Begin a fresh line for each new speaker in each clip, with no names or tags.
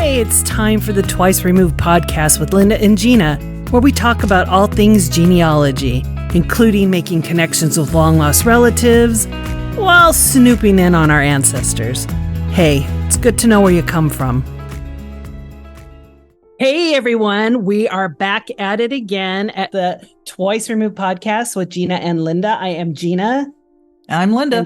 Hey, it's time for the Twice Removed podcast with Linda and Gina, where we talk about all things genealogy, including making connections with long-lost relatives while snooping in on our ancestors. Hey, it's good to know where you come from. Hey, everyone. We are back at it again at the Twice Removed podcast with Gina and Linda. I am Gina.
I'm Linda.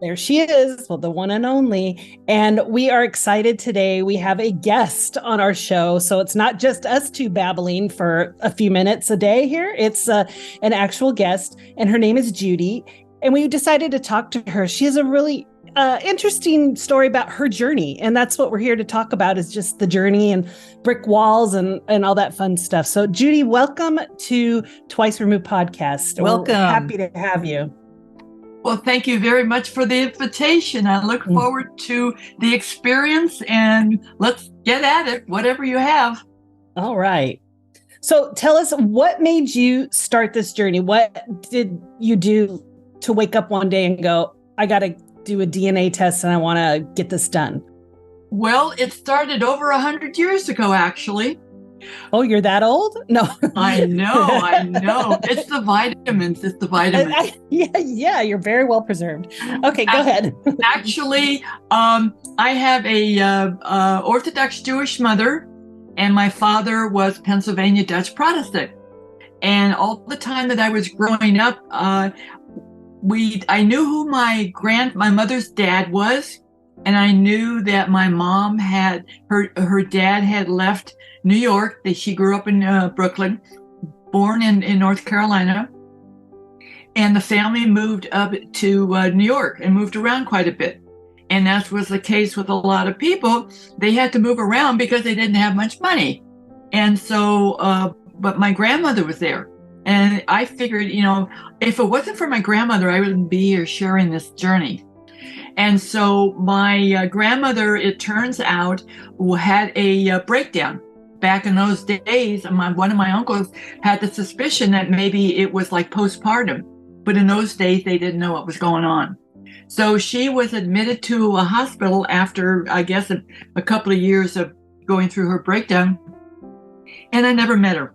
There she is, well, the one and only. And we are excited today. We have a guest on our show. So it's not just us two babbling for a few minutes a day here. It's an actual guest, and her name is Judy. And we decided to talk to her. She has a really interesting story about her journey. And that's what we're here to talk about, is just the journey and brick walls and all that fun stuff. So Judy, welcome to Twice Removed podcast.
Welcome.
We're happy to have you.
Well, thank you very much for the invitation. I look forward to the experience, and let's get at it, whatever you have.
All right. So tell us, what made you start this journey? What did you do to wake up one day and go, I got to do a DNA test and I want to get this done?
Well, it started over 100 years ago, actually.
Oh, you're that old? No.
I know. It's the vitamins.
Yeah, you're very well preserved. Okay, go ahead.
Actually, I have a Orthodox Jewish mother, and my father was Pennsylvania Dutch Protestant. And all the time that I was growing up, I knew who my mother's dad was, and I knew that my mom had her dad had left New York. That she grew up in Brooklyn, born in North Carolina, and the family moved up to New York and moved around quite a bit. And that was the case with a lot of people. They had to move around because they didn't have much money. And so, but my grandmother was there. And I figured, if it wasn't for my grandmother, I wouldn't be here sharing this journey. And so my grandmother, it turns out, had a breakdown. Back in those days, one of my uncles had the suspicion that maybe it was like postpartum. But in those days, they didn't know what was going on. So she was admitted to a hospital after, I guess, a couple of years of going through her breakdown. And I never met her.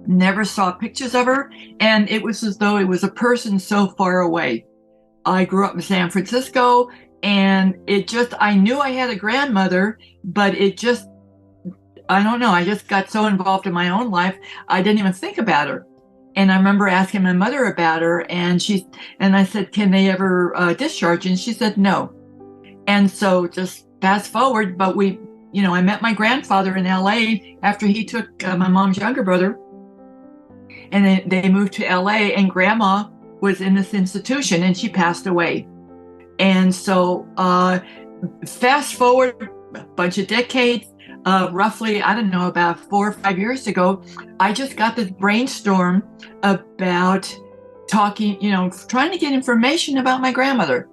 Never saw pictures of her. And it was as though it was a person so far away. I grew up in San Francisco, and I knew I had a grandmother, but I don't know. I just got so involved in my own life, I didn't even think about her. And I remember asking my mother about her, and I said, "Can they ever discharge?" And she said, "No." And so just fast forward, but I met my grandfather in LA after he took my mom's younger brother, and they moved to LA, and Grandma was in this institution, and she passed away. And so fast forward a bunch of decades. Roughly, I don't know, about 4 or 5 years ago, I just got this brainstorm about talking, trying to get information about my grandmother.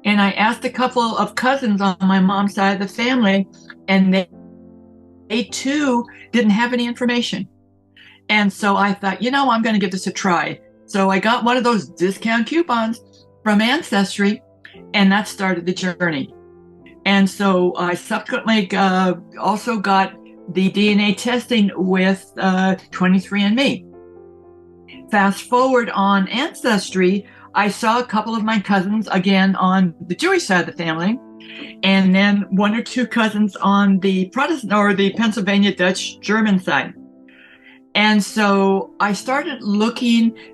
And I asked a couple of cousins on my mom's side of the family, and they too didn't have any information. And so I thought, I'm going to give this a try. So I got one of those discount coupons from Ancestry, and that started the journey. And so I subsequently also got the DNA testing with 23andMe. Fast forward on Ancestry, I saw a couple of my cousins, again, on the Jewish side of the family, and then one or two cousins on the Protestant or the Pennsylvania Dutch German side. And so I started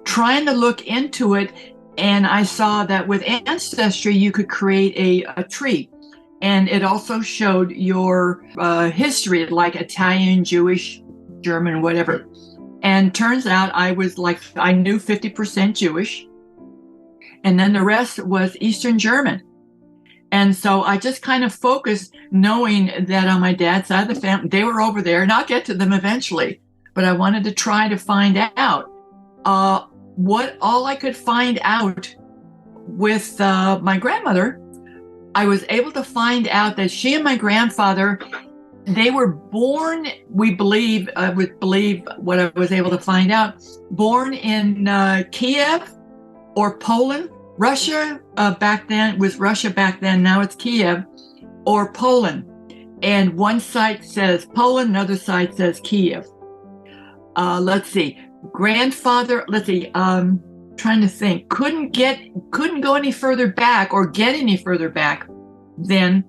trying to look into it, and I saw that with Ancestry, you could create a tree. And it also showed your history, like Italian, Jewish, German, whatever. And turns out I knew 50% Jewish. And then the rest was Eastern German. And so I just kind of focused, knowing that on my dad's side of the family, they were over there, and I'll get to them eventually. But I wanted to try to find out what all I could find out with my grandmother. I was able to find out that she and my grandfather, they were born, I would believe what I was able to find out, born in Kiev or Poland. Russia back then was Russia back then, now it's Kiev, or Poland. And one site says Poland, another site says Kiev. Let's see. Grandfather, trying to think. Couldn't go any further back or get any further back than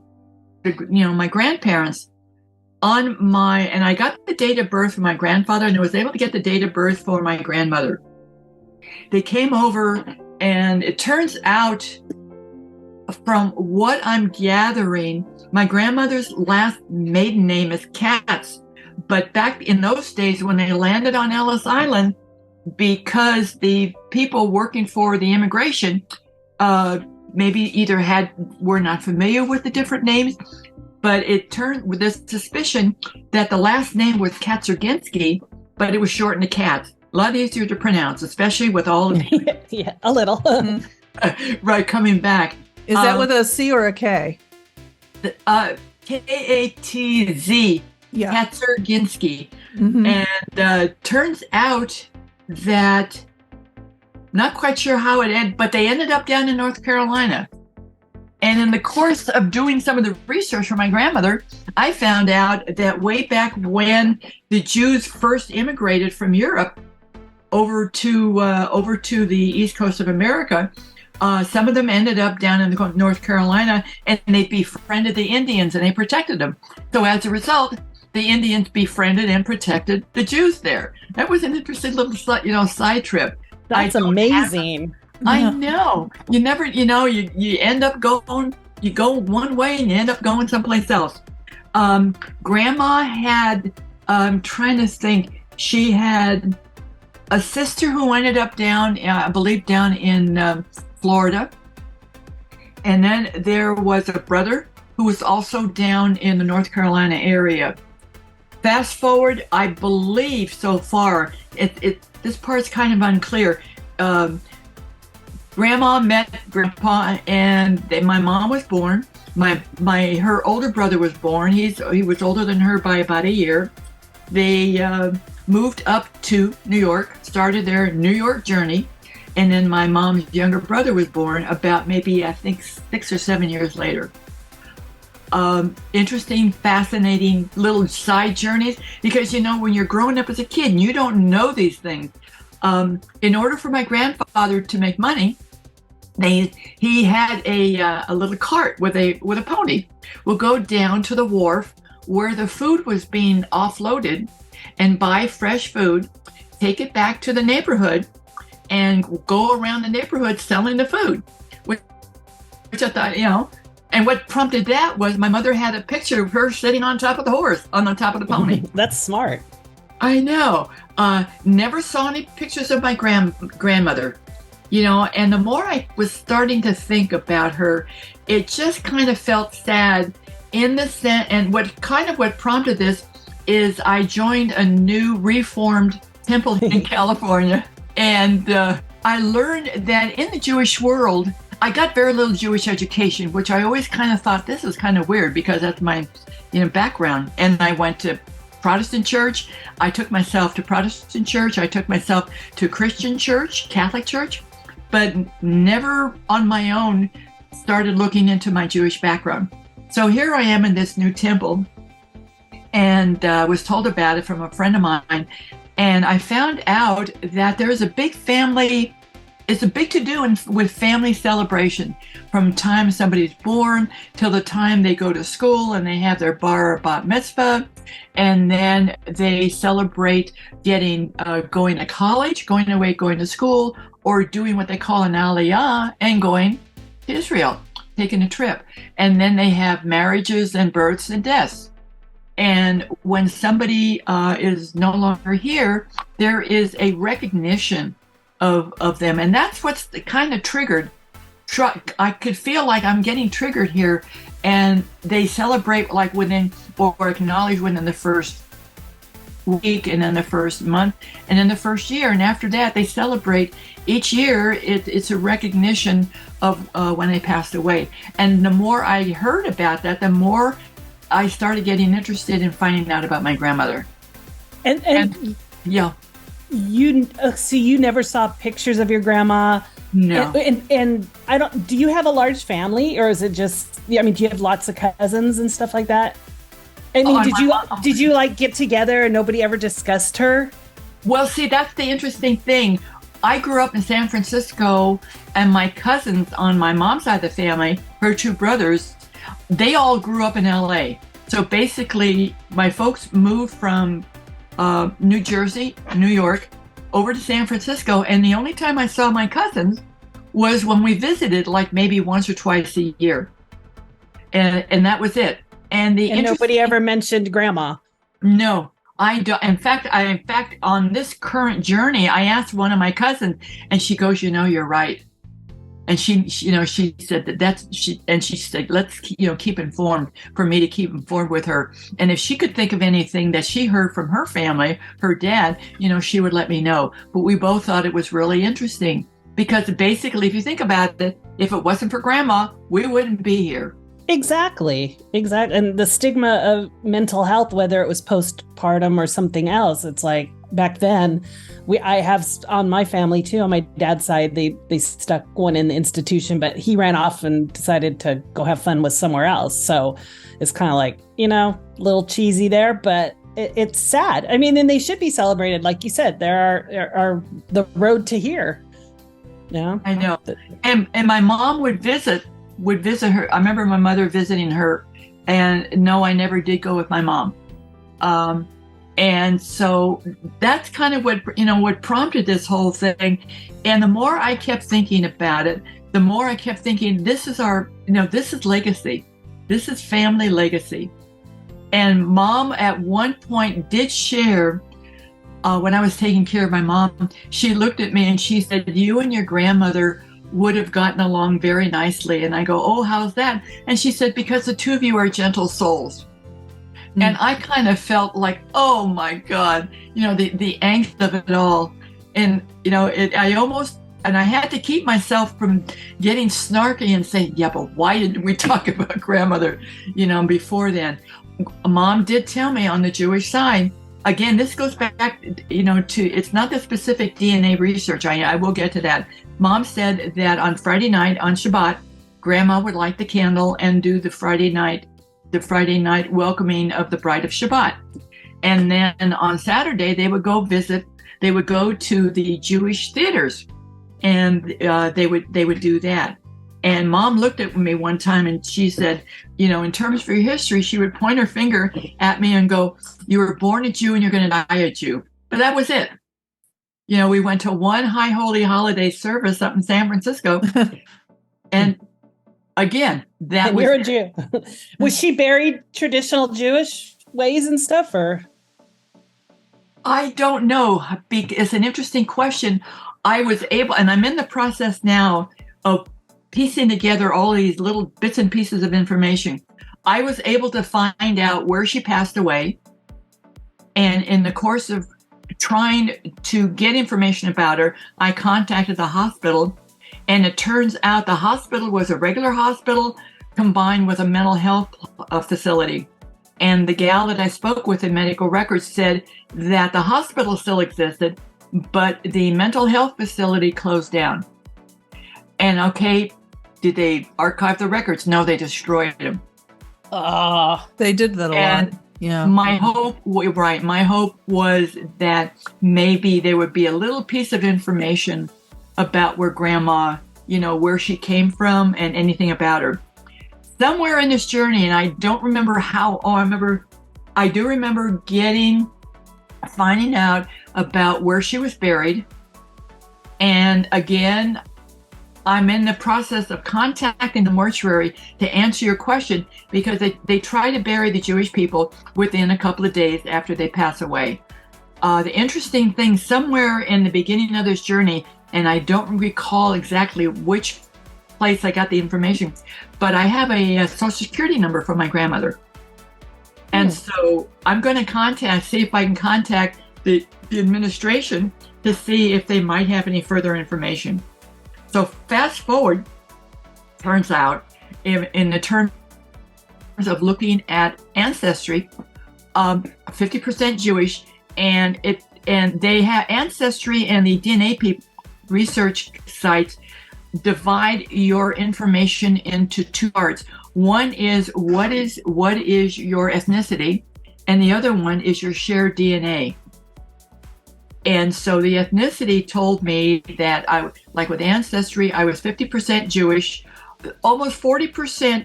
my grandparents. And I got the date of birth for my grandfather, and I was able to get the date of birth for my grandmother. They came over, and it turns out, from what I'm gathering, my grandmother's last maiden name is Katz. But back in those days, when they landed on Ellis Island, because the people working for the immigration maybe either were not familiar with the different names, but it turned with this suspicion that the last name was Katzerginski, but it was shortened to Katz. A lot easier to pronounce, especially with all of
yeah, a little.
Right, coming back.
Is that with a C or a K?
Katz,
yeah.
Katzerginski. And turns out that, not quite sure how it ended, but they ended up down in North Carolina. And in the course of doing some of the research for my grandmother, I found out that way back when the Jews first immigrated from Europe over to the East Coast of America, some of them ended up down in North Carolina, and they befriended the Indians and they protected them. So as a result, the Indians befriended and protected the Jews there. That was an interesting little side trip.
That's amazing.
I know. You never, you end up going, you go one way and you end up going someplace else. Grandma had, I'm trying to think, she had a sister who ended up down, I believe down in Florida. And then there was a brother who was also down in the North Carolina area. Fast forward, I believe so far, this part's kind of unclear. Grandma met Grandpa, and my mom was born. Her older brother was born. He was older than her by about a year. They moved up to New York, started their New York journey, and then my mom's younger brother was born about maybe, I think, 6 or 7 years later. Interesting, fascinating little side journeys, because when you're growing up as a kid and you don't know these things. In order for my grandfather to make money, he had a little cart with a pony. We'll go down to the wharf where the food was being offloaded and buy fresh food, take it back to the neighborhood, and go around the neighborhood selling the food, which I thought, and what prompted that was my mother had a picture of her sitting on top of the horse, on the top of the pony.
That's smart.
I know. Never saw any pictures of my grandmother, and the more I was starting to think about her, it just kind of felt sad in the sense, and what prompted this is I joined a new reformed temple in California, and I learned that in the Jewish world, I got very little Jewish education, which I always kind of thought this was kind of weird because that's my background. And I went to Protestant church. I took myself to Protestant church. I took myself to Christian church, Catholic church, but never on my own started looking into my Jewish background. So here I am in this new temple, and was told about it from a friend of mine. And I found out that there is a big family. It's a big to-do with family celebration, from time somebody's born till the time they go to school and they have their bar or bat mitzvah, and then they celebrate going to college, going away, going to school, or doing what they call an aliyah and going to Israel, taking a trip. And then they have marriages and births and deaths. And when somebody is no longer here, there is a recognition of them, and that's what's kind of triggered. I could feel like I'm getting triggered here, and they celebrate like within, or acknowledge within the first week, and then the first month, and then the first year, and after that they celebrate each year. It's a recognition of when they passed away. And the more I heard about that, the more I started getting interested in finding out about my grandmother. And yeah.
You never saw pictures of your grandma?
No.
And do you have a large family, or is it just, do you have lots of cousins and stuff like that? I mean,
on
did
my
you
mom.
did you like get together and nobody ever discussed her?
Well, see, that's the interesting thing. I grew up in San Francisco, and my cousins on my mom's side of the family, her two brothers, they all grew up in LA. So basically, my folks moved from New Jersey, New York, over to San Francisco, and the only time I saw my cousins was when we visited, like maybe once or twice a year, and that was it. And
Nobody ever mentioned grandma.
no, I don't. In fact, on this current journey, I asked one of my cousins, and she goes, "You're right." And she said she said, "Let's, keep informed for me to keep informed with her. And if she could think of anything that she heard from her family, her dad, she would let me know." But we both thought it was really interesting because basically, if you think about it, if it wasn't for grandma, we wouldn't be here.
Exactly. And the stigma of mental health, whether it was postpartum or something else, it's like back then, I have on my family too, on my dad's side, they stuck one in the institution, but he ran off and decided to go have fun with somewhere else. So it's kind of like, a little cheesy there, but it's sad. I mean, and they should be celebrated. Like you said, there are the road to here. Yeah.
I know. And my mom would visit her. I remember my mother visiting her, and no, I never did go with my mom. And so that's kind of what prompted this whole thing. And the more I kept thinking about it, the more I kept thinking, this is this is legacy. This is family legacy. And Mom at one point did share, when I was taking care of my mom, she looked at me and she said, "You and your grandmother would have gotten along very nicely." And I go, "Oh, how's that?" And she said, "Because the two of you are gentle souls." And I kind of felt like, oh my God, the angst of it all. And, I had to keep myself from getting snarky and saying, "Yeah, but why didn't we talk about grandmother, before then?" Mom did tell me on the Jewish side, again, this goes back, to, it's not the specific DNA research. I will get to that. Mom said that on Friday night, on Shabbat, grandma would light the candle and do the Friday night welcoming of the bride of Shabbat. And then on Saturday, they would go to the Jewish theaters, and they would do that. And Mom looked at me one time and she said, in terms of your history, she would point her finger at me and go, "You were born a Jew and you're going to die a Jew." But that was it. We went to one high holy holiday service up in San Francisco. And again,
you're a Jew. Was she buried traditional Jewish ways and stuff, or?
I don't know. It's an interesting question. I was able, and I'm in the process now of piecing together all these little bits and pieces of information. I was able to find out where she passed away. And in the course of trying to get information about her, I contacted the hospital. And it turns out the hospital was a regular hospital combined with a mental health facility. And the gal that I spoke with in medical records said that the hospital still existed, but the mental health facility closed down. And okay, did they archive the records? No, they destroyed them.
They did that a lot. Yeah.
My hope was that maybe there would be a little piece of information about where grandma, where she came from and anything about her. Somewhere in this journey, and I don't remember how, I do remember finding out about where she was buried. And again, I'm in the process of contacting the mortuary to answer your question, because they try to bury the Jewish people within a couple of days after they pass away. The interesting thing, somewhere in the beginning of this journey, and I don't recall exactly which place I got the information, but I have a social security number from my grandmother. And so I'm going to see if I can contact the administration to see if they might have any further information. So fast forward, turns out, in the terms of looking at ancestry, 50% Jewish, and they have Ancestry and the DNA research sites divide your information into two parts. One is what is your ethnicity, and the other one is your shared DNA. And so the ethnicity told me that like with Ancestry, I was 50% Jewish, almost 40%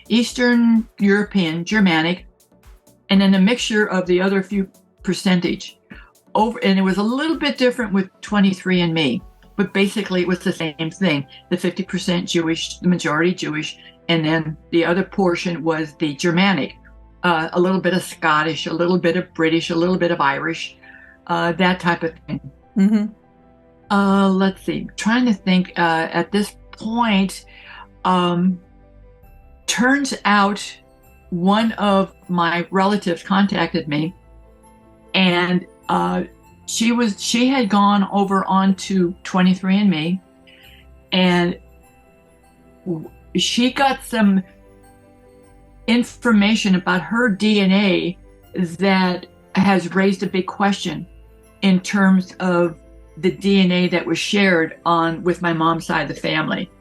Eastern European, Germanic, and then a mixture of the other few percentage. And it was a little bit different with 23andMe, but basically it was the same thing. The 50% Jewish, the majority Jewish, and then the other portion was the Germanic, a little bit of Scottish, a little bit of British, a little bit of Irish, that type of thing.
Mm-hmm.
Let's see, trying to think at this point, turns out one of my relatives contacted me, and she had gone over onto 23andMe, and she got some information about her DNA that has raised a big question in terms of the DNA that was shared with my mom's side of the family,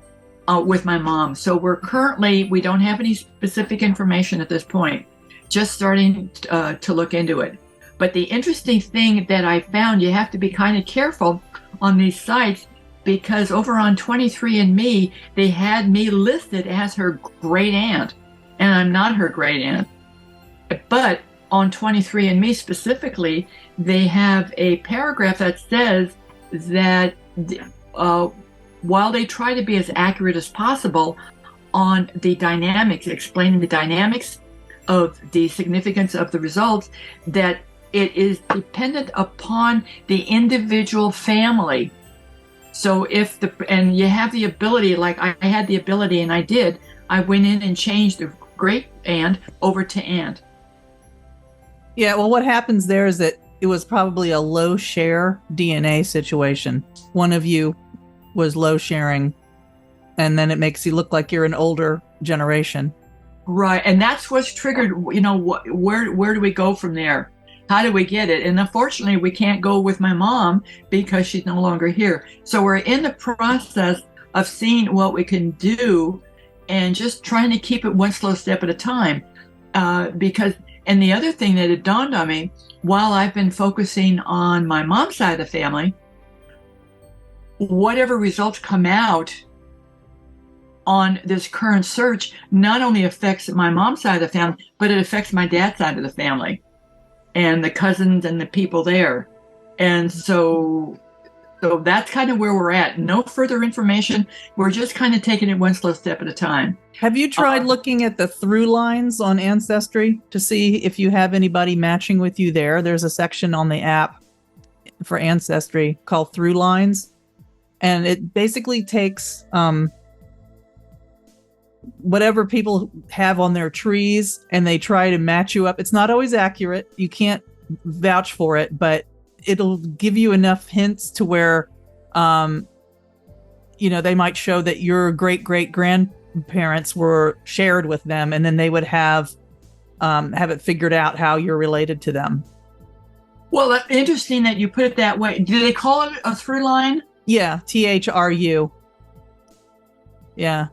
with my mom. So we don't have any specific information at this point, just starting to look into it. But the interesting thing that I found, you have to be kind of careful on these sites, because over on 23andMe, they had me listed as her great aunt, and I'm not her great aunt. But on 23andMe specifically, they have a paragraph that says that while they try to be as accurate as possible on the dynamics, explaining the dynamics of the significance of the results, that it is dependent upon the individual family. So and you have the ability, like I had the ability, and I went in and changed the great aunt over to aunt.
Yeah, well, what happens there is that it was probably a low share DNA situation. One of you was low sharing, and then it makes you look like you're an older generation.
Right, and that's what's triggered, where do we go from there? How do we get it? And unfortunately, we can't go with my mom because she's no longer here. So we're in the process of seeing what we can do and just trying to keep it one slow step at a time. And the other thing that it dawned on me, while I've been focusing on my mom's side of the family, whatever results come out on this current search not only affects my mom's side of the family, but it affects my dad's side of the family and the cousins and the people there. And so that's kind of where we're at. No further information. We're just kind of taking it one slow step at a time.
Have you tried looking at the through lines on Ancestry to see if you have anybody matching with you there? There's a section on the app for Ancestry called Through Lines. And it basically takes whatever people have on their trees and they try to match you up. It's not always accurate. You can't vouch for it, but it'll give you enough hints to where, they might show that your great-great-grandparents were shared with them, and then they would have it figured out how you're related to them.
Well, that's interesting that you put it that way. Do they call it a through line?
Yeah, THRU. Yeah.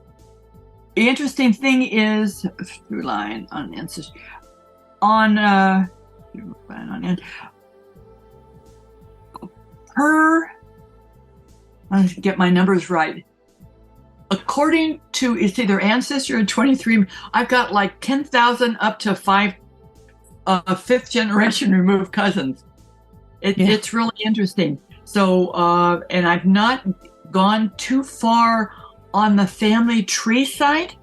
The interesting thing is through line on Ancestry. Let's get my numbers right. According to, it's either Ancestry or 23, I've got like 10,000 up to 5th generation removed cousins. It's really interesting. So, and I've not gone too far on the family tree side,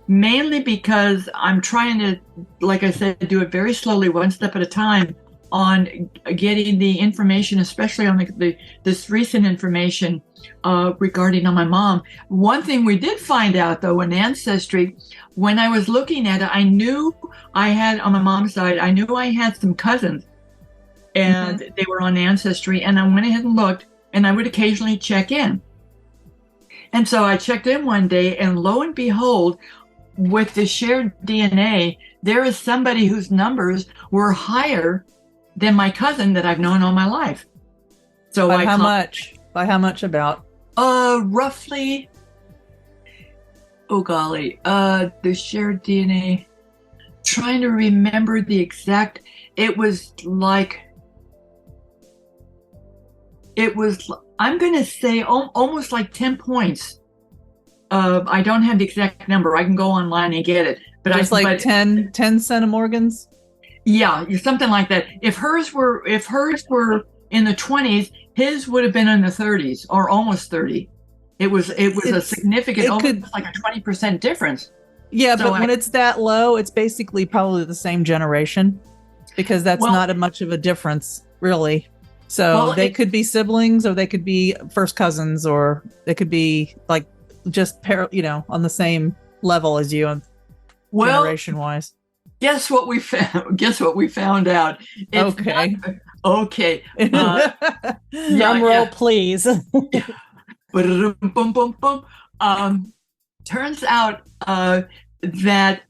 mainly because I'm trying to, like I said, do it very slowly, one step at a time, on getting the information, especially on this recent information regarding on my mom. One thing we did find out, though, in Ancestry, when I was looking at it, I knew I had, on my mom's side, I knew I had some cousins, and they were on Ancestry, and I went ahead and looked, and I would occasionally check in. And so I checked in one day, and lo and behold, with the shared DNA, there is somebody whose numbers were higher than my cousin that I've known all my life. So
By how much about?
Roughly Oh golly, the shared DNA. Trying to remember the exact. It was like. It was. I'm going to say almost like 10 points. I don't have the exact number. I can go online and get it. But
it's like 10 centimorgans.
Yeah, something like that. If hers were in the 20s, his would have been in the 30s or almost 30. It was a significant, almost like a 20% difference.
Yeah, so but when it's that low, it's basically probably the same generation, because that's not much of a difference, really. So they could be siblings, or they could be first cousins, or they could be like just on the same level as you, generation wise.
Guess what we found? Guess what we found out?
Okay.
Okay.
Drum roll, please.
Turns out that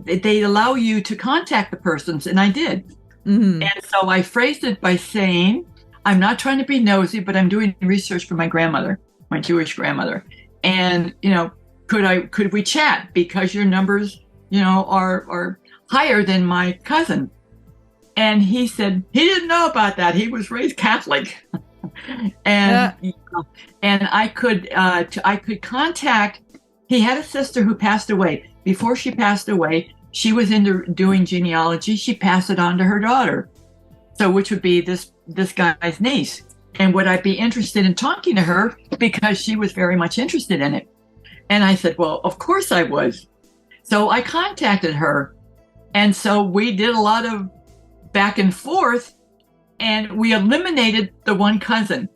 they allow you to contact the persons, and I did.
Mm-hmm.
And so I phrased it by saying, I'm not trying to be nosy, but I'm doing research for my grandmother, my Jewish grandmother. And, could we chat, because your numbers, are higher than my cousin? And he said he didn't know about that. He was raised Catholic. And I could contact. He had a sister who passed away. Before she passed away, she was into doing genealogy. She passed it on to her daughter, so which would be this guy's niece. And would I be interested in talking to her, because she was very much interested in it? And I said, well, of course I was. So I contacted her, and so we did a lot of back and forth, and we eliminated the one cousin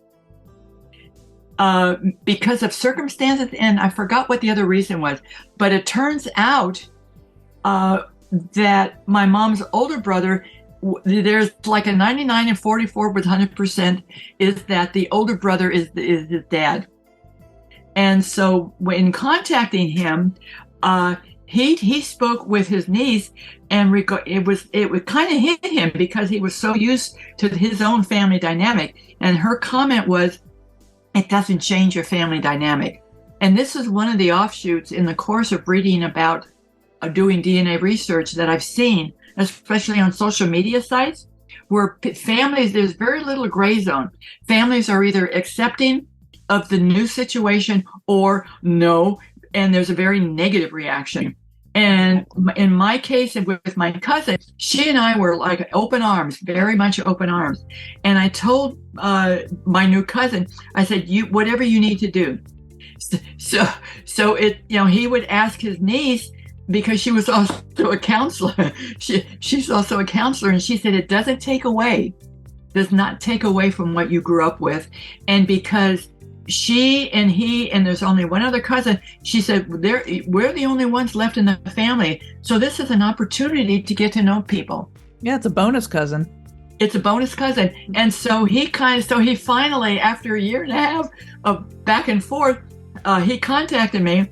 because of circumstances, and I forgot what the other reason was. But it turns out that my mom's older brother, there's like a 99 and 44 with 100%, is that the older brother is his dad. And so when contacting him, he spoke with his niece, and it would kind of hit him, because he was so used to his own family dynamic. And her comment was, it doesn't change your family dynamic. And this is one of the offshoots in the course of reading about doing DNA research that I've seen, especially on social media sites, where families, there's very little gray zone. Families are either accepting of the new situation or no, and there's a very negative reaction. And in my case, and with my cousin, she and I were like open arms, very much open arms. And I told my new cousin, I said, whatever you need to do. So it, he would ask his niece, because she was also a counselor. She's also a counselor, and she said it does not take away from what you grew up with. And because she and he, and there's only one other cousin, she said, we're the only ones left in the family. So this is an opportunity to get to know people.
Yeah, it's a bonus cousin.
It's a bonus cousin. And so he finally, after a year and a half of back and forth, he contacted me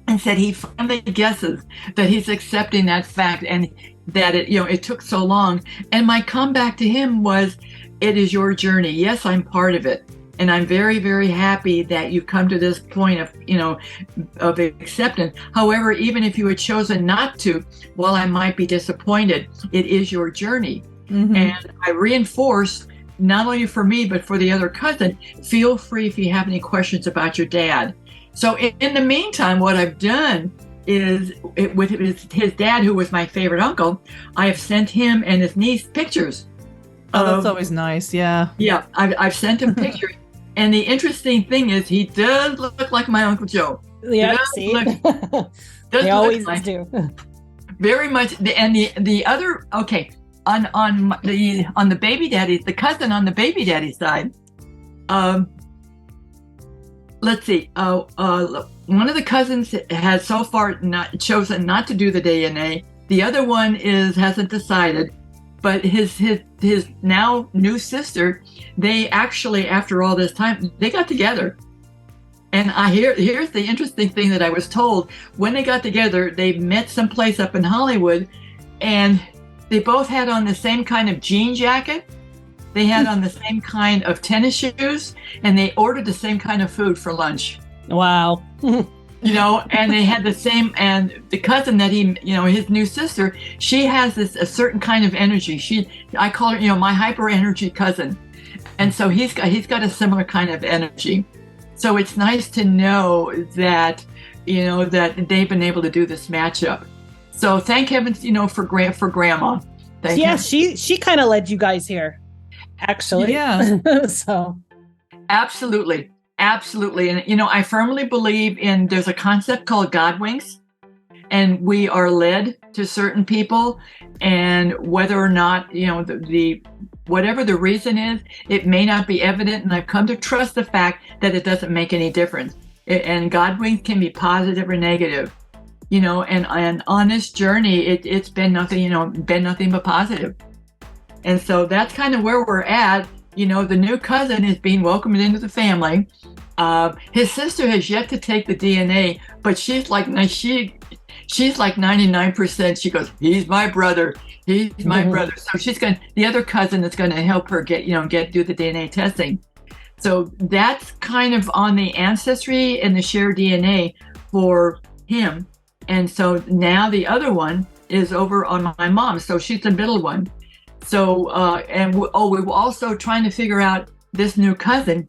and said he finally guesses that he's accepting that fact, and that it took so long. And my comeback to him was, it is your journey. Yes, I'm part of it. And I'm very, very happy that you come to this point of acceptance. However, even if you had chosen not to, while I might be disappointed, it is your journey. Mm-hmm. And I reinforce, not only for me, but for the other cousin, feel free if you have any questions about your dad. So in the meantime, what I've done is, with his dad, who was my favorite uncle, I have sent him and his niece pictures.
Oh, that's always nice. Yeah.
Yeah, I've sent him pictures. And the interesting thing is, he does look like my Uncle Joe.
Yeah, see? They always do.
Very much. And the other, okay, on the baby daddy, the cousin on the baby daddy side, let's see. One of the cousins has so far chosen not to do the DNA. The other one hasn't decided. But his now new sister, they actually, after all this time, they got together. And here's the interesting thing that I was told. When they got together, they met someplace up in Hollywood, and they both had on the same kind of jean jacket. They had on the same kind of tennis shoes, and they ordered the same kind of food for lunch.
Wow.
And they had the same, and the cousin that he, his new sister, she has a certain kind of energy. I call her, my hyper energy cousin. And so he's got a similar kind of energy. So it's nice to know that, that they've been able to do this matchup. So thank heavens, for Grandma.
She kind of led you guys here, actually.
Yeah.
So.
Absolutely. And, I firmly believe there's a concept called God winks, and we are led to certain people, and whether or not, whatever the reason is, it may not be evident. And I've come to trust the fact that it doesn't make any difference. And God winks can be positive or negative, and on this journey, it's been nothing but positive. And so that's kind of where we're at. The new cousin is being welcomed into the family. His sister has yet to take the DNA, but she's like 99%. She goes, he's my brother. He's my brother. So the other cousin is going to help her do the DNA testing. So that's kind of on the ancestry and the shared DNA for him. And so now the other one is over on my mom. So she's the middle one. So, we were also trying to figure out this new cousin.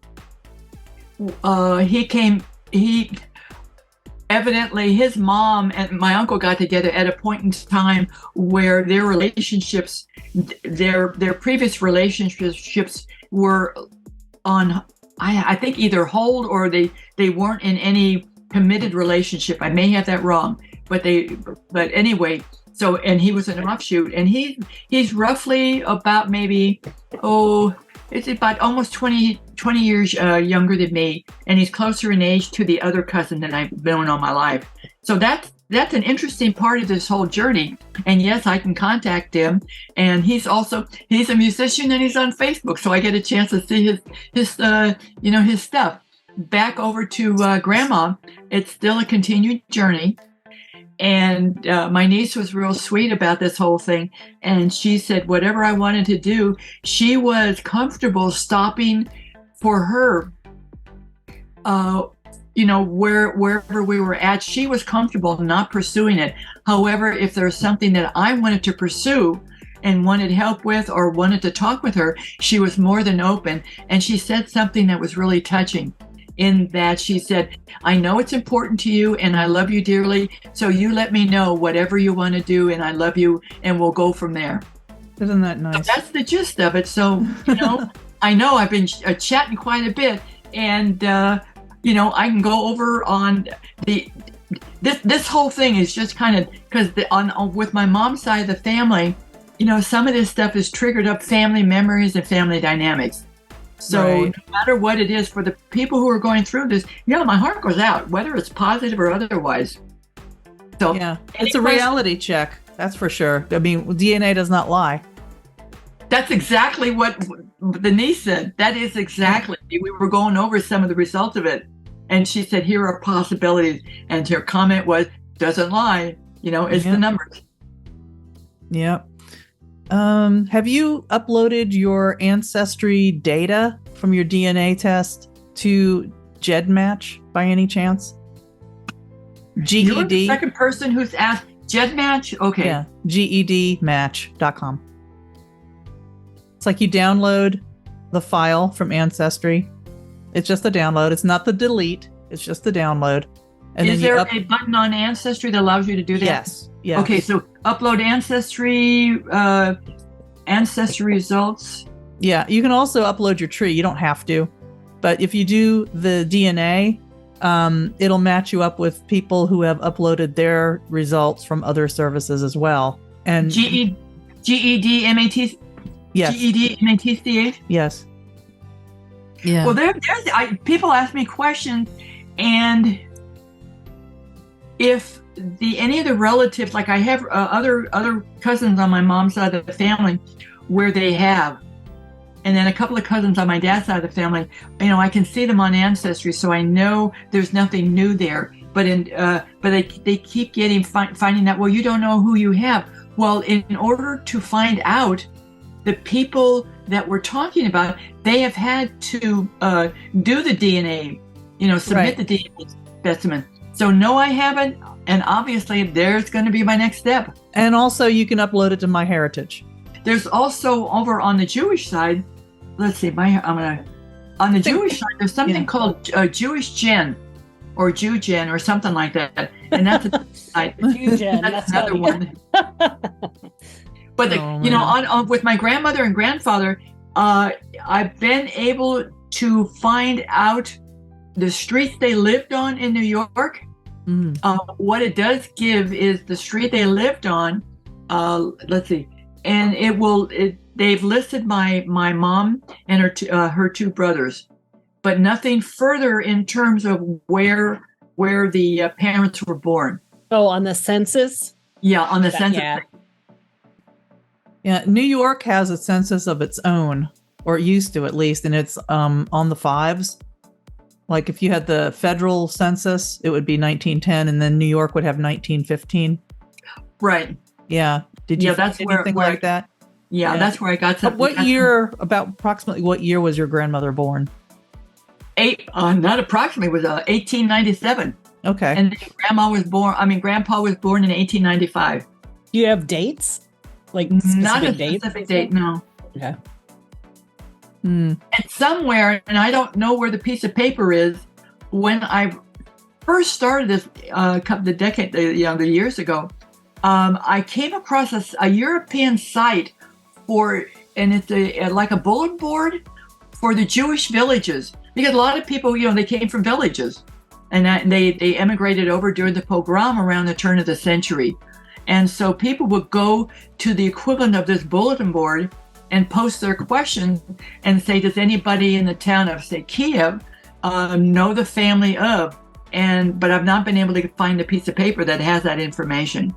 Evidently his mom and my uncle got together at a point in time where their relationships, their previous relationships were on, I think either hold or they weren't in any committed relationship. I may have that wrong, but anyway. So, and he was an offshoot, and he's roughly about it's about almost 20 years younger than me, and he's closer in age to the other cousin that I've known all my life. So that's an interesting part of this whole journey. And yes, I can contact him, and he's a musician, and he's on Facebook, so I get a chance to see his stuff. Back over to Grandma, it's still a continued journey. And my niece was real sweet about this whole thing. And she said, whatever I wanted to do, she was comfortable stopping for her, wherever we were at. She was comfortable not pursuing it. However, if there's something that I wanted to pursue and wanted help with or wanted to talk with her, she was more than open. And she said something that was really touching. In that she said, I know it's important to you and I love you dearly. So you let me know whatever you want to do and I love you and we'll go from there.
Isn't that nice?
So that's the gist of it. So, I know I've been chatting quite a bit and, I can go over on this whole thing is just kind of because with my mom's side of the family, some of this stuff has triggered up family memories and family dynamics. So
right.
No matter what it is for the people who are going through this, my heart goes out, whether it's positive or otherwise. So
yeah, it's a reality check. That's for sure. I mean, DNA does not lie.
That's exactly what the niece said. That is exactly. We were going over some of the results of it. And she said, here are possibilities. And her comment was, doesn't lie. It's the numbers.
Yep. Have you uploaded your ancestry data from your DNA test to GEDmatch by any chance? GED.
You're the second person who's asked GEDmatch? Okay.
Yeah, GEDmatch.com. It's like you download the file from Ancestry. It's just a download. It's not the delete. It's just the download. And
is there a button on Ancestry that allows you to do that?
Yes.
Okay, so upload Ancestry results.
Yeah, you can also upload your tree. You don't have to. But if you do the DNA, it'll match you up with people who have uploaded their results from other services as well. And
GED MAT.
Yes.
GED MATCH.
Yes. Yeah.
Well, people ask me questions, and if any of the relatives, like I have other cousins on my mom's side of the family, where they have, and then a couple of cousins on my dad's side of the family, I can see them on Ancestry, so I know there's nothing new there. But they keep finding out. Well, you don't know who you have. Well, in order to find out the people that we're talking about, they have had to do the DNA, submit the DNA specimen. So no, I haven't. And obviously there's going to be my next step.
And also you can upload it to MyHeritage.
There's also over on the Jewish side, let's see, on the Jewish side, there's something called Jewish Gen or Jew Gen or something like that. And that's a site.
Jew Gen,
that's another one. But on with my grandmother and grandfather, I've been able to find out the streets they lived on in New York. What it does give is the street they lived on. Let's see, and they've listed my mom and her two brothers, but nothing further in terms of where the parents were born.
Oh, on the census?
Yeah, on the census.
Yeah, New York has a census of its own, or it used to at least, and it's on the fives. Like if you had the federal census, it would be 1910, and then New York would have 1915.
Right.
Yeah. Did you
that's
find anything like that?
Yeah, that's where I got to.
Approximately what year was your grandmother born?
Not approximately, it was 1897.
Okay.
And Grandpa was born in 1895.
Do you have dates? Like
not a
dates?
Specific date, no.
Okay.
And somewhere, and I don't know where the piece of paper is, when I first started this the years ago, I came across a European site and it's like a bulletin board for the Jewish villages, because a lot of people, they came from villages, and they emigrated over during the pogrom around the turn of the century. And so people would go to the equivalent of this bulletin board and post their questions and say, does anybody in the town of, say, Kiev, know the family of? But I've not been able to find a piece of paper that has that information.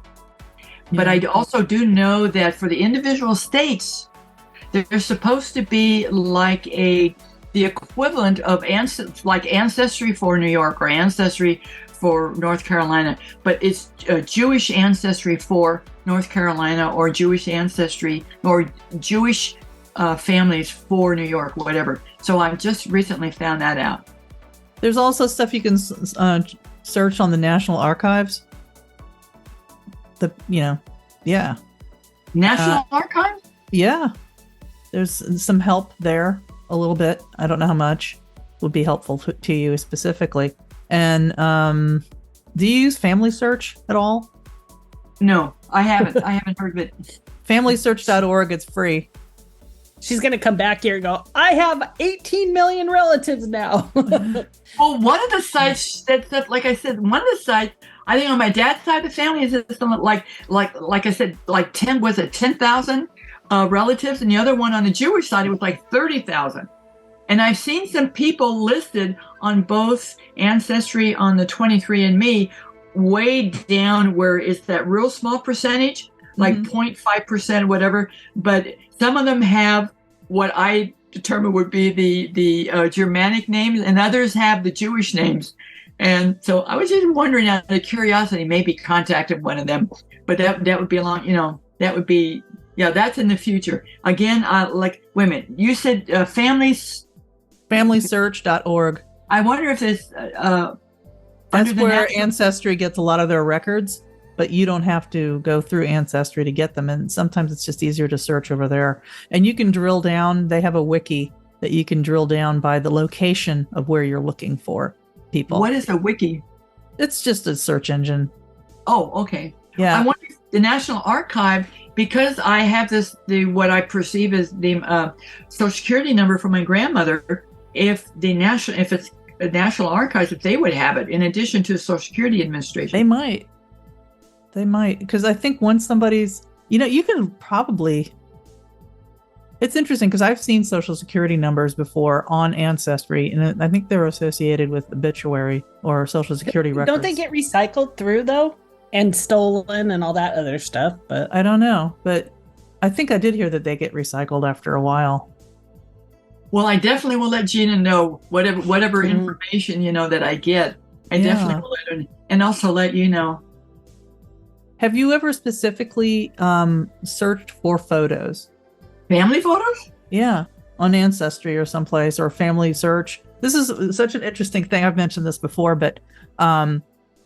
Yeah. But I also do know that for the individual states, there's supposed to be like the equivalent of Ancestry for New York or Ancestry for North Carolina, but it's Jewish Ancestry for North Carolina, or Jewish Ancestry or Jewish families for New York, whatever. So I've just recently found that out.
There's also stuff you can search on the National Archives.
National Archives?
Yeah. There's some help there a little bit. I don't know how much would be helpful to you specifically. And do you use Family Search at all?
No, I haven't. I haven't heard of it.
FamilySearch.org, it's free.
She's going to come back here and go, I have 18 million relatives now.
Well, one of the sites that, like I said, I think on my dad's side of the family is something like I said, like 10,000 relatives, and the other one on the Jewish side, it was like 30,000. And I've seen some people listed on both Ancestry on the 23andMe way down where it's that real small percentage, like 0.5%, whatever. But some of them have what I determine would be the Germanic names, and others have the Jewish names. And so I was just wondering, out of curiosity, maybe contacted one of them. But that would be that would be, that's in the future. Again, wait a minute, you said
FamilySearch.org.
I wonder if this
that's where Ancestry gets a lot of their records, but you don't have to go through Ancestry to get them. And sometimes it's just easier to search over there. And you can drill down. They have a wiki that you can drill down by the location of where you're looking for people.
What is a wiki?
It's just a search engine.
Oh, okay.
Yeah.
I wonder if the National Archive, because I have what I perceive as the Social Security number for my grandmother, if it's the National Archives, if they would have it in addition to the Social Security Administration.
They might, because I think once somebody's, you can probably, it's interesting because I've seen Social Security numbers before on Ancestry, and I think they're associated with obituary or Social Security records.
Don't they get recycled through, though, and stolen and all that other stuff? But
I don't know, but I think I did hear that they get recycled after a while.
Well, I definitely will let Gina know whatever information, that I get. I definitely will let her, and also let you know.
Have you ever specifically searched for photos?
Family photos?
Yeah, on Ancestry or someplace, or Family Search. This is such an interesting thing. I've mentioned this before, but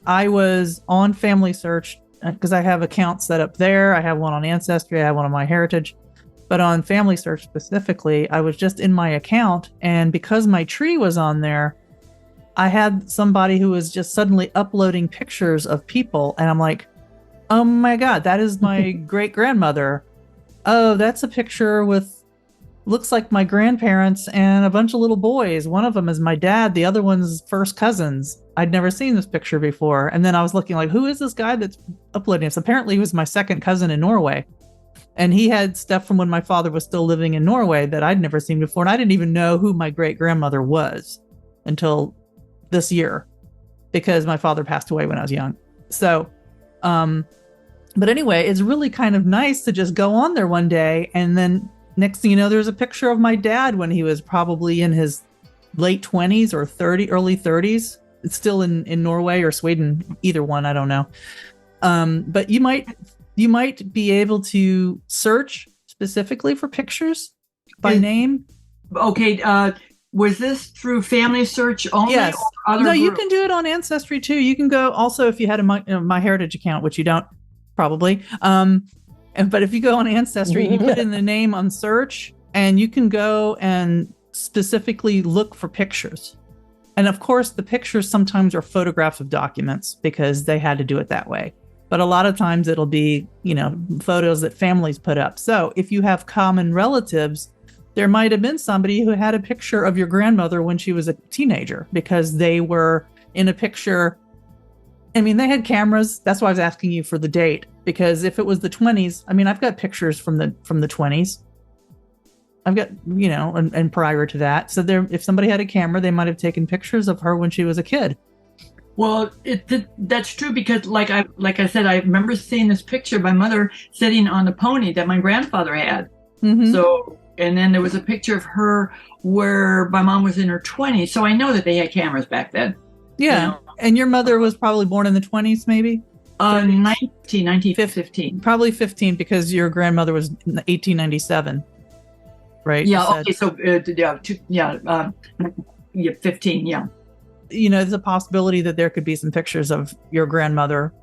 I was on Family Search because I have accounts set up there. I have one on Ancestry. I have one on MyHeritage. But on Family Search specifically, I was just in my account. And because my tree was on there, I had somebody who was just suddenly uploading pictures of people. And I'm like, oh my God, that is my great grandmother. Oh, that's a picture with, looks like my grandparents and a bunch of little boys. One of them is my dad. The other one's first cousins. I'd never seen this picture before. And then I was looking like, who is this guy that's uploading this? Apparently he was my second cousin in Norway. And he had stuff from when my father was still living in Norway that I'd never seen before. And I didn't even know who my great grandmother was until this year, because my father passed away when I was young. So, but anyway, it's really kind of nice to just go on there one day. And then next thing you know, there's a picture of my dad when he was probably in his late 20s or early 30s. It's still in Norway or Sweden, either one, I don't know. But you might be able to search specifically for pictures by name.
Okay. Was this through Family Search only?
Yes.
Or other
You
groups?
can do it on Ancestry too. You can go also if you had a MyHeritage account, which you don't probably. But if you go on Ancestry, you put in the name on search, and you can go and specifically look for pictures. And of course, the pictures sometimes are photographs of documents because they had to do it that way. But a lot of times it'll be, photos that families put up. So if you have common relatives, there might have been somebody who had a picture of your grandmother when she was a teenager because they were in a picture. I mean, they had cameras. That's why I was asking you for the date, because if it was the 20s, I mean, I've got pictures from the 20s. I've got, and prior to that. So if somebody had a camera, they might have taken pictures of her when she was a kid.
Well, that's true because, like I said, I remember seeing this picture of my mother sitting on the pony that my grandfather had.
Mm-hmm.
So, and then there was a picture of her where my mom was in her 20s. So I know that they had cameras back then.
Yeah. And your mother was probably born in the 20s, maybe?
1915.
Probably 15 because your grandmother was 1897, right?
Yeah. Okay. So, 15. Yeah.
There's a possibility that there could be some pictures of your grandmother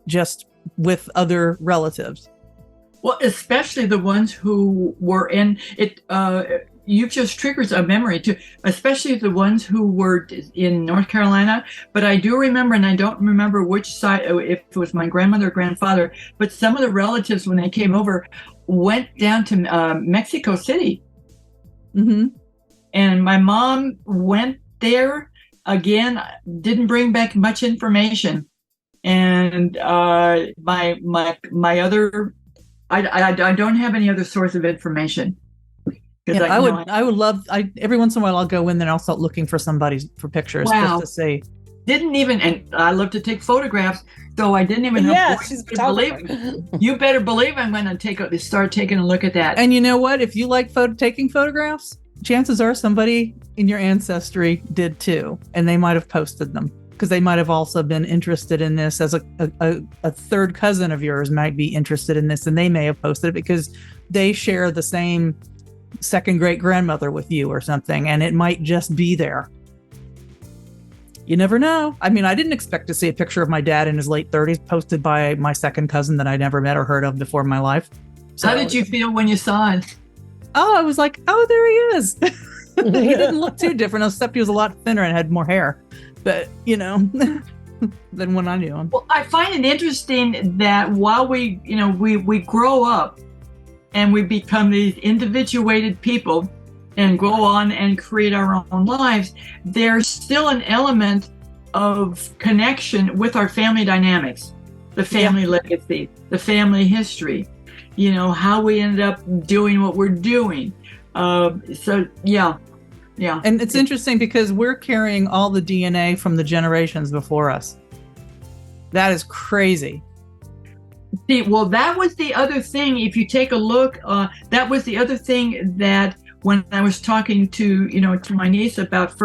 just with other relatives.
Well, especially the ones who were in it. You've just triggered a memory too, especially the ones who were in North Carolina. But I do remember, and I don't remember which side, if it was my grandmother or grandfather, but some of the relatives, when they came over, went down to Mexico City.
Mm-hmm.
And my mom went there again, didn't bring back much information. And my other, I don't have any other source of information.
Yeah, I would love. Every once in a while I'll go in there and I'll start looking for for pictures just to see.
And I love to take photographs, so I didn't even.
Yeah,
you better believe I'm going to start taking a look at that.
And you know what? If you like taking photographs, chances are somebody in your ancestry did too, and they might have posted them because they might have also been interested in this. As a third cousin of yours might be interested in this, and they may have posted it because they share the same second great grandmother with you or something, and it might just be there. You never know. I mean, I didn't expect to see a picture of my dad in his late 30s posted by my second cousin that I never met or heard of before in my life. So,
how did you feel when you saw it?
Oh, I was like, oh, there he is. He didn't look too different, except he was a lot thinner and had more hair. But, than when I knew him. Well,
I find it interesting that while we grow up, and we become these individuated people and go on and create our own lives, there's still an element of connection with our family dynamics, the family legacy, the family history, how we ended up doing what we're doing. And
it's interesting because we're carrying all the DNA from the generations before us. That is crazy.
See, well, that was the other thing. If you take a look, that was the other thing that when I was talking to my niece about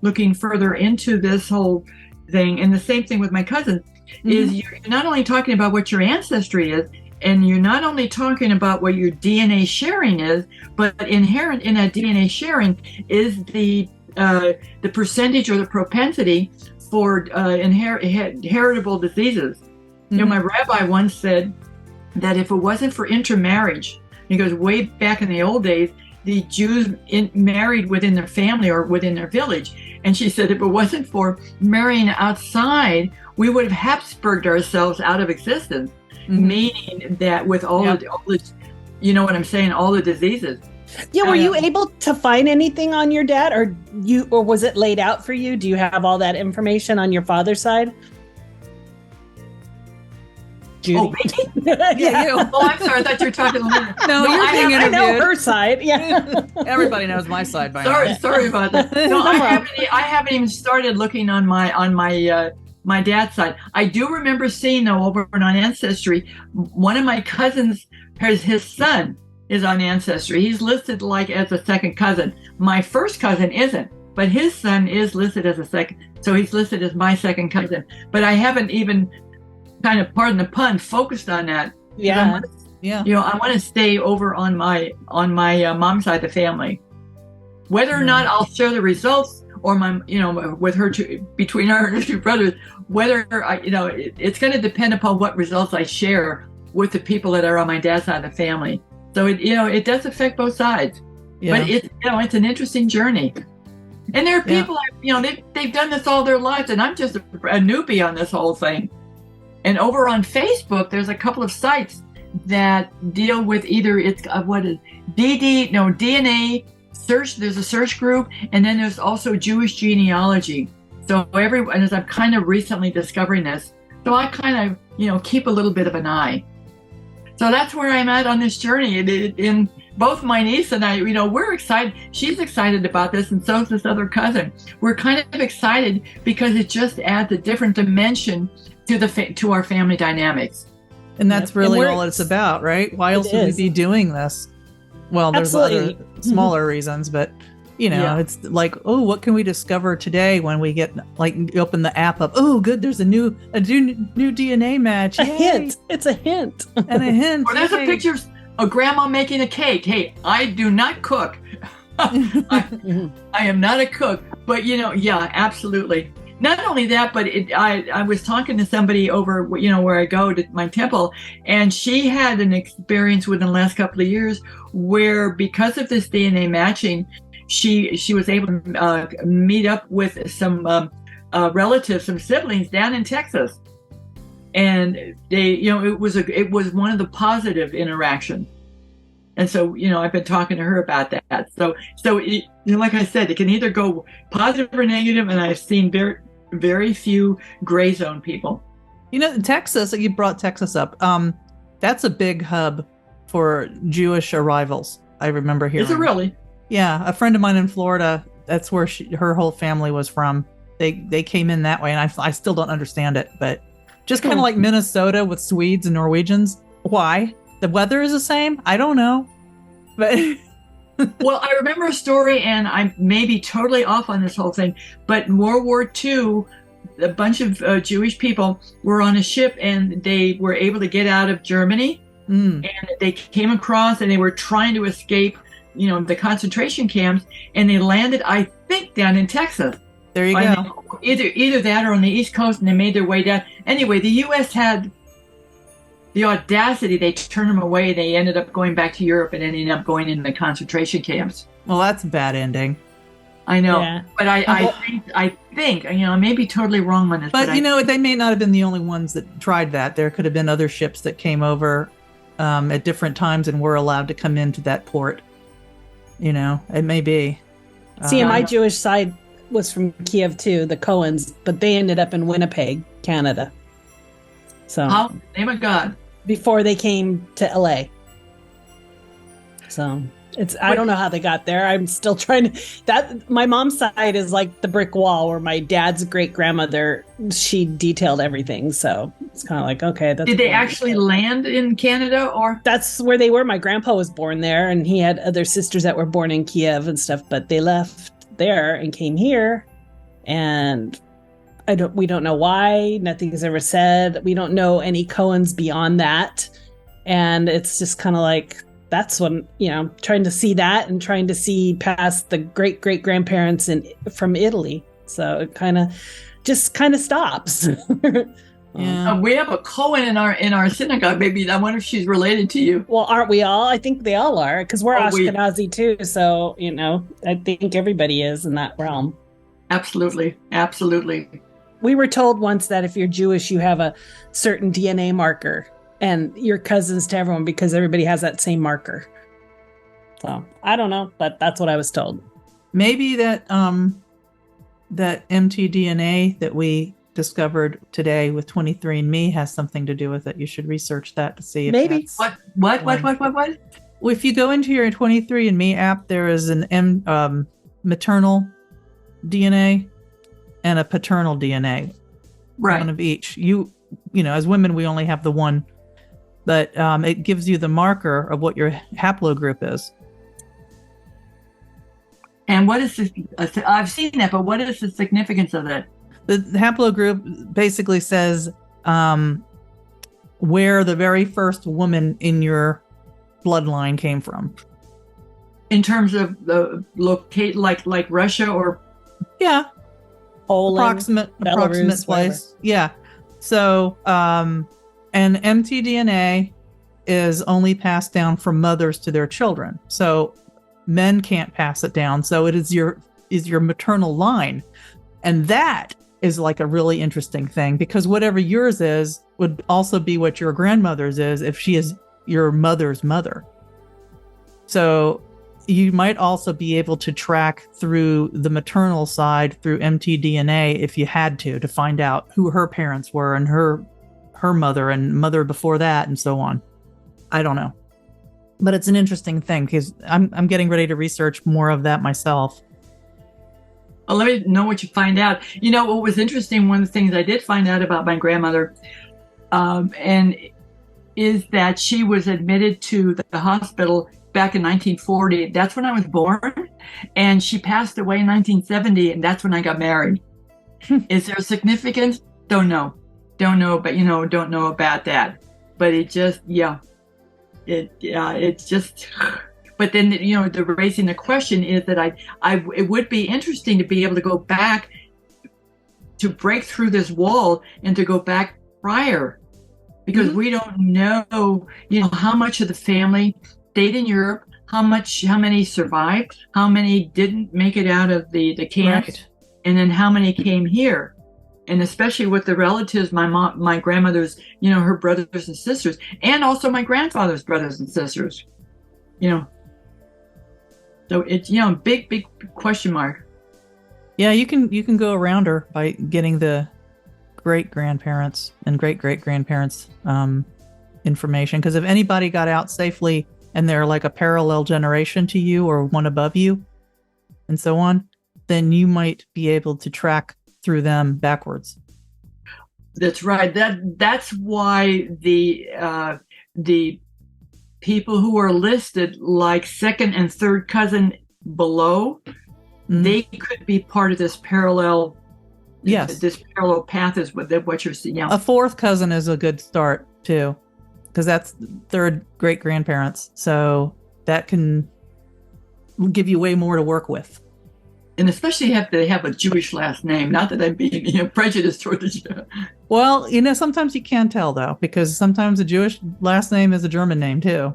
looking further into this whole thing, and the same thing with my cousin, is you're not only talking about what your ancestry is, and you're not only talking about what your DNA sharing is, but inherent in that DNA sharing is the percentage or the propensity for heritable diseases. You know, my rabbi once said that if it wasn't for intermarriage, he goes, way back in the old days, the Jews married within their family or within their village. And she said, if it wasn't for marrying outside, we would have Habsburged ourselves out of existence, meaning that with all the, you know what I'm saying, all the diseases.
Yeah, were you able to find anything on your dad, or was it laid out for you? Do you have all that information on your father's side? Judy.
Oh, yeah. You. Oh, I'm sorry. I thought you were talking to Linda.
No, you're being interviewed.
I know her side. Yeah.
Everybody knows my side by now.
Sorry about that. No, I haven't even started looking on my dad's side. I do remember seeing, though, over on Ancestry, one of my cousins, his son is on Ancestry. He's listed like as a second cousin. My first cousin isn't, but his son is listed as a second. So he's listed as my second cousin. But I haven't even, kind of, pardon the pun, focused on that.
Yeah.
You know, I want to stay over on my mom's side of the family. Whether or not I'll share the results, or with her between her two brothers, whether it's going to depend upon what results I share with the people that are on my dad's side of the family. So it does affect both sides. Yeah. But it's an interesting journey. And there are people, they've done this all their lives, and I'm just a newbie on this whole thing. And over on Facebook, there's a couple of sites that deal with either DNA search. There's a search group, and then there's also Jewish genealogy. So as I'm kind of recently discovering this, so I kind of keep a little bit of an eye. So that's where I'm at on this journey. In both my niece and I, we're excited. She's excited about this, and so is this other cousin. We're kind of excited because it just adds a different dimension to our family dynamics.
And that's really all it's about, right? Why else would we be doing this? Well, there's other smaller reasons, but it's like, oh, what can we discover today when we get open the app up? Oh, good, there's a new DNA match.
A hint. It's a hint.
And a hint.
Or there's a picture of grandma making a cake. Hey, I do not cook. I am not a cook, but absolutely. Not only that, but I was talking to somebody over, where I go to my temple, and she had an experience within the last couple of years where, because of this DNA matching, she was able to meet up with some relatives, some siblings down in Texas, and they, it was one of the positive interactions. And so, I've been talking to her about that. So like I said, it can either go positive or negative, and I've seen very few gray zone people.
Texas, you brought Texas up. That's a big hub for Jewish arrivals. I remember hearing.
Is it really?
Yeah, a friend of mine in Florida, that's where her whole family was from. They came in that way, and I still don't understand it, but just kind of like Minnesota with Swedes and Norwegians. Why? The weather is the same? I don't know. But
well, I remember a story, and I may be totally off on this whole thing, but in World War II, a bunch of Jewish people were on a ship, and they were able to get out of Germany, and they came across, and they were trying to escape, the concentration camps, and they landed, I think, down in Texas.
There you go.
Either that or on the East Coast, and they made their way down. Anyway, the U.S. had the audacity, they turned them away. They ended up going back to Europe and ended up going in the concentration camps.
Well, that's a bad ending.
I know, but I think, I may be totally wrong on this.
But they may not have been the only ones that tried that. There could have been other ships that came over at different times and were allowed to come into that port. It may be.
See, my Jewish side was from Kiev too, the Cohens, but they ended up in Winnipeg, Canada. So,
name of God.
Before they came to LA. So I don't know how they got there. I'm still trying to, my mom's side is like the brick wall where my dad's great grandmother, she detailed everything. So it's kind of like, okay.
Did they actually land in Canada, or?
That's where they were. My grandpa was born there, and he had other sisters that were born in Kiev and stuff, but they left there and came here, and we don't know why. Nothing's ever said. We don't know any Cohens beyond that. And it's just kind of like, that's when, trying to see that and trying to see past the great grandparents from Italy. So it kind of, just kind of stops.
Yeah.
We have a Cohen in our synagogue. Maybe I wonder if she's related to you.
Well, aren't we all? I think they all are, because we're
Oh,
Ashkenazi too. So, I think everybody is in that realm.
Absolutely.
We were told once that if you're Jewish, you have a certain DNA marker, and you're cousins to everyone because everybody has that same marker. So I don't know, but that's what I was told.
Maybe that mtDNA that we discovered today with 23andMe has something to do with it. You should research that to see if
Maybe.
that's...
What?
Well, if you go into your 23andMe app, there is an maternal DNA and a paternal DNA.
Right.
One of each. You know, as women, we only have the one, but it gives you the marker of what your haplogroup is.
And what is this? I've seen that, but what is the significance of that?
The haplogroup basically says where the very first woman in your bloodline came from.
In terms of the locate, like Russia or
Yeah,
Poland,
approximate
Belarus,
place. Yeah. So, and mtDNA is only passed down from mothers to their children. So men can't pass it down. So it is your maternal line. And that is like a really interesting thing, because whatever yours is would also be what your grandmother's is if she is your mother's mother. So you might also be able to track through the maternal side through mtDNA if you had to find out who her parents were and her mother and mother before that and so on. I don't know. But it's an interesting thing because I'm getting ready to research more of that myself.
Well, let me know what you find out. What was interesting, one of the things I did find out about my grandmother, and is that she was admitted to the hospital back in 1940. That's when I was born. And she passed away in 1970, and that's when I got married. Is there significance? Don't know. Don't know about that. But it just, it's just... But then, the raising the question is that it would be interesting to be able to go back to break through this wall and to go back prior, because we don't know, how much of the family stayed in Europe, how many survived, how many didn't make it out of the camps, right. And then how many came here. And especially with the relatives, my grandmother's, her brothers and sisters, and also my grandfather's brothers and sisters, So it's, big question mark.
Yeah, you can go around her by getting the great-grandparents and great-great-grandparents information. Because if anybody got out safely and they're like a parallel generation to you or one above you and so on, then you might be able to track through them backwards.
That's right. That's why the people who are listed like second and third cousin below, they could be part of this parallel.
Yes,
this parallel path is what you're seeing.
A fourth cousin is a good start too, because that's third great grandparents. So that can give you way more to work with.
And especially if they have a Jewish last name. Not that I'm being prejudiced toward the Jew.
Well, sometimes you can tell though, because sometimes a Jewish last name is a German name too.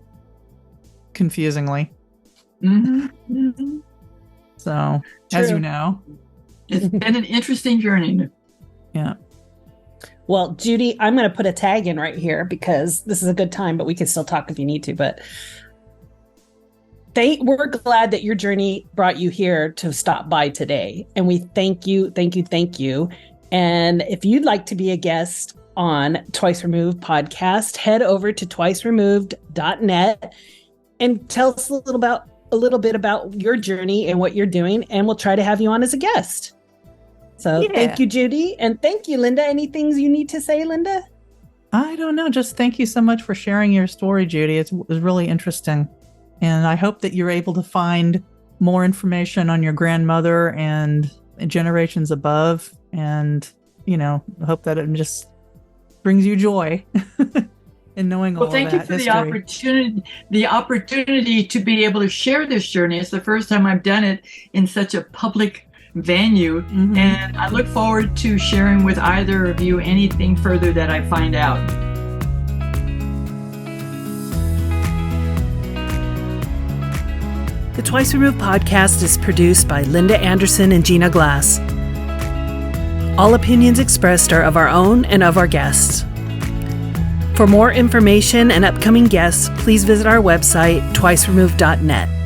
Confusingly.
Mm-hmm.
So,
True.
As you know,
it's been an interesting journey.
Yeah.
Well, Judy, I'm going to put a tag in right here because this is a good time, but we can still talk if you need to. But we're glad that your journey brought you here to stop by today. And we thank you. And if you'd like to be a guest on Twice Removed podcast, head over to twiceremoved.net and tell us a little bit about your journey and what you're doing, and we'll try to have you on as a guest. So Thank you, Judy. And thank you, Linda. Any things you need to say, Linda?
I don't know. Just thank you so much for sharing your story, Judy. It was really interesting. And I hope that you're able to find more information on your grandmother and generations above. And, hope that it just brings you joy in knowing all of that.
Well, thank you for the opportunity to be able to share this journey. It's the first time I've done it in such a public venue. And I look forward to sharing with either of you anything further that I find out.
The Twice Removed podcast is produced by Linda Anderson and Gina Glass. All opinions expressed are of our own and of our guests. For more information and upcoming guests, please visit our website, twiceremoved.net.